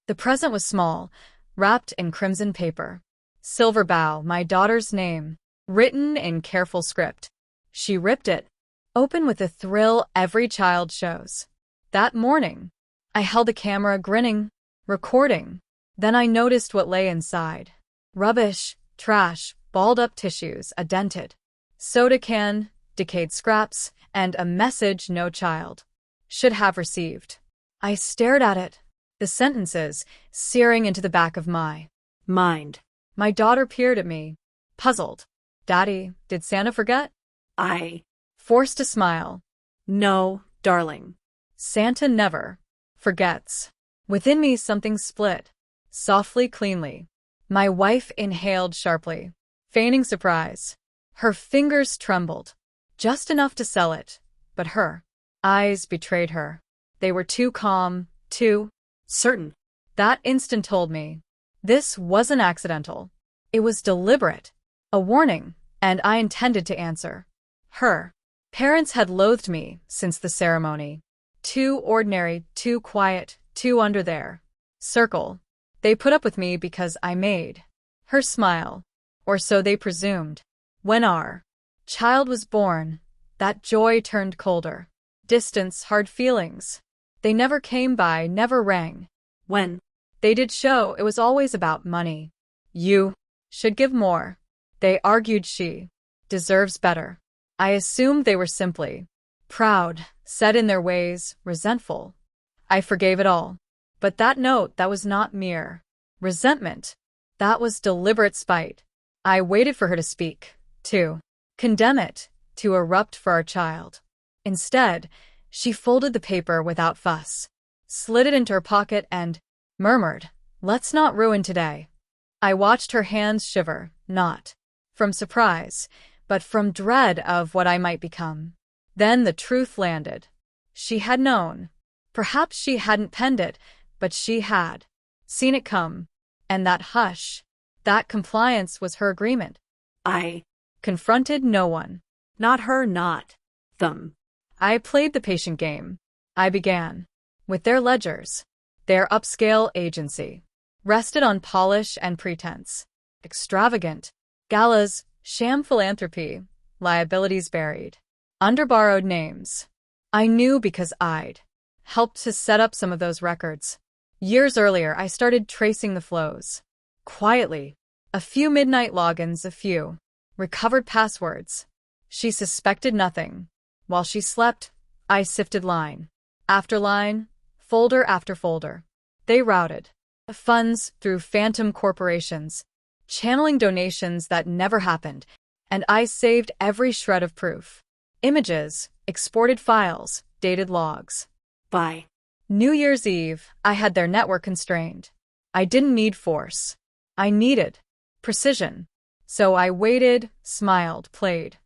The present was small, wrapped in crimson paper. Silver bow, my daughter's name, written in careful script. She ripped it open with the thrill every child shows. That morning, I held the camera grinning, recording. Then I noticed what lay inside. Rubbish, trash, balled-up tissues, a dented soda can, decayed scraps, and a message no child should have received. I stared at it, the sentences searing into the back of my mind. My daughter peered at me, puzzled. Daddy, did Santa forget? I forced a smile. No, darling. Santa never forgets. Within me something split, softly, cleanly. My wife inhaled sharply, feigning surprise. Her fingers trembled, just enough to sell it, but her eyes betrayed her. They were too calm, too certain. That instant told me this wasn't accidental. It was deliberate, a warning, and I intended to answer. Her parents had loathed me since the ceremony. Too ordinary, too quiet, too under their circle. They put up with me because I made her smile, or so they presumed. When our child was born, that joy turned colder. Distance, hard feelings. They never came by, never rang. When they did show, it was always about money. You should give more, they argued. She deserves better. I assumed they were simply proud, set in their ways, resentful. I forgave it all. But that note, that was not mere resentment. That was deliberate spite. I waited for her to speak, to condemn it, to erupt for our child. Instead, she folded the paper without fuss, slid it into her pocket and murmured, "Let's not ruin today." I watched her hands shiver, not from surprise, but from dread of what I might become. Then the truth landed. She had known. Perhaps she hadn't penned it, but she had seen it come. And that hush, that compliance was her agreement. I confronted no one. Not her, not them. I played the patient game. I began with their ledgers. Their upscale agency rested on polish and pretense. Extravagant galas, sham philanthropy, liabilities buried under borrowed names. I knew because I'd helped to set up some of those records. Years earlier, I started tracing the flows. Quietly. A few midnight logins, a few recovered passwords. She suspected nothing. While she slept, I sifted line after line, folder after folder. They routed funds through phantom corporations, channeling donations that never happened, and I saved every shred of proof. Images, exported files, dated logs. By New Year's Eve, I had their network constrained. I didn't need force. I needed precision. So I waited, smiled, played.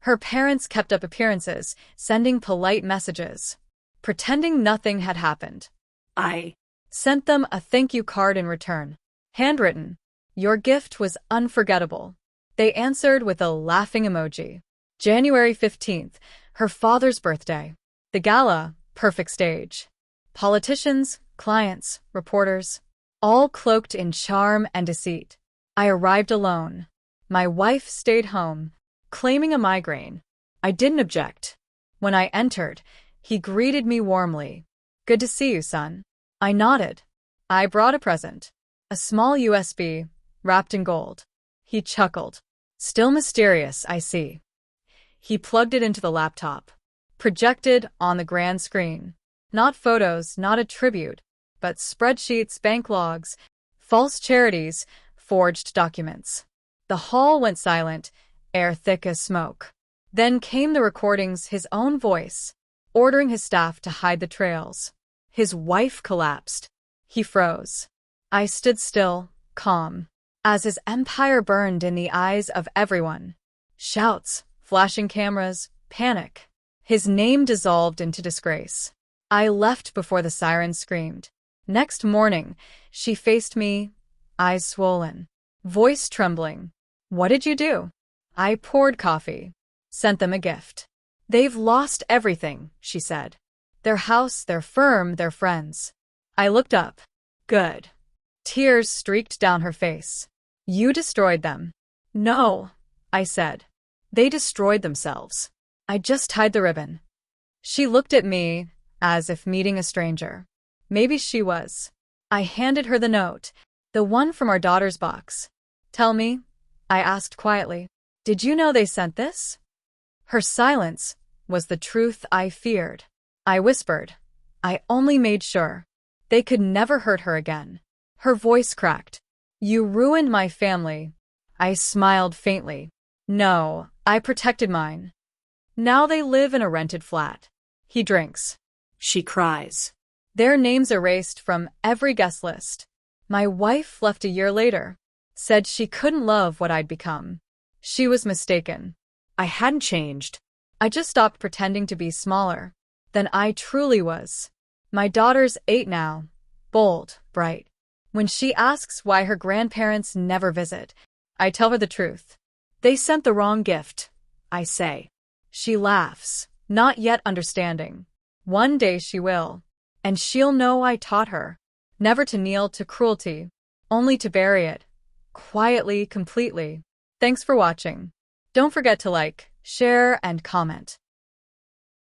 Her parents kept up appearances, sending polite messages, pretending nothing had happened. I sent them a thank you card in return, handwritten. Your gift was unforgettable. They answered with a laughing emoji. January 15th, her father's birthday. The gala, perfect stage. Politicians, clients, reporters, all cloaked in charm and deceit. I arrived alone. My wife stayed home, claiming a migraine. I didn't object. When I entered, he greeted me warmly. Good to see you, son. I nodded. I brought a present. A small USB, wrapped in gold. He chuckled. Still mysterious, I see. He plugged it into the laptop. Projected on the grand screen. Not photos, not a tribute, but spreadsheets, bank logs, false charities, forged documents. The hall went silent, air thick as smoke. Then came the recordings, his own voice, ordering his staff to hide the trails. His wife collapsed. He froze. I stood still, calm, as his empire burned in the eyes of everyone. Shouts, flashing cameras, panic. His name dissolved into disgrace. I left before the siren screamed. Next morning, she faced me, eyes swollen, voice trembling. What did you do? I poured coffee. Sent them a gift. They've lost everything, she said. Their house, their firm, their friends. I looked up. Good. Tears streaked down her face. You destroyed them. No, I said. They destroyed themselves. I just tied the ribbon. She looked at me as if meeting a stranger. Maybe she was. I handed her the note, the one from our daughter's box. Tell me, I asked quietly, did you know they sent this? Her silence was the truth I feared. I whispered, I only made sure. They could never hurt her again. Her voice cracked. You ruined my family. I smiled faintly. No, I protected mine. Now they live in a rented flat. He drinks. She cries. Their names erased from every guest list. My wife left a year later. Said she couldn't love what I'd become. She was mistaken. I hadn't changed. I just stopped pretending to be smaller than I truly was. My daughter's 8 now. Bold, bright. When she asks why her grandparents never visit, I tell her the truth. They sent the wrong gift, I say. She laughs, not yet understanding. One day she will. And she'll know I taught her. Never to kneel to cruelty. Only to bury it. Quietly, completely. Thanks for watching. Don't forget to like, share, and comment.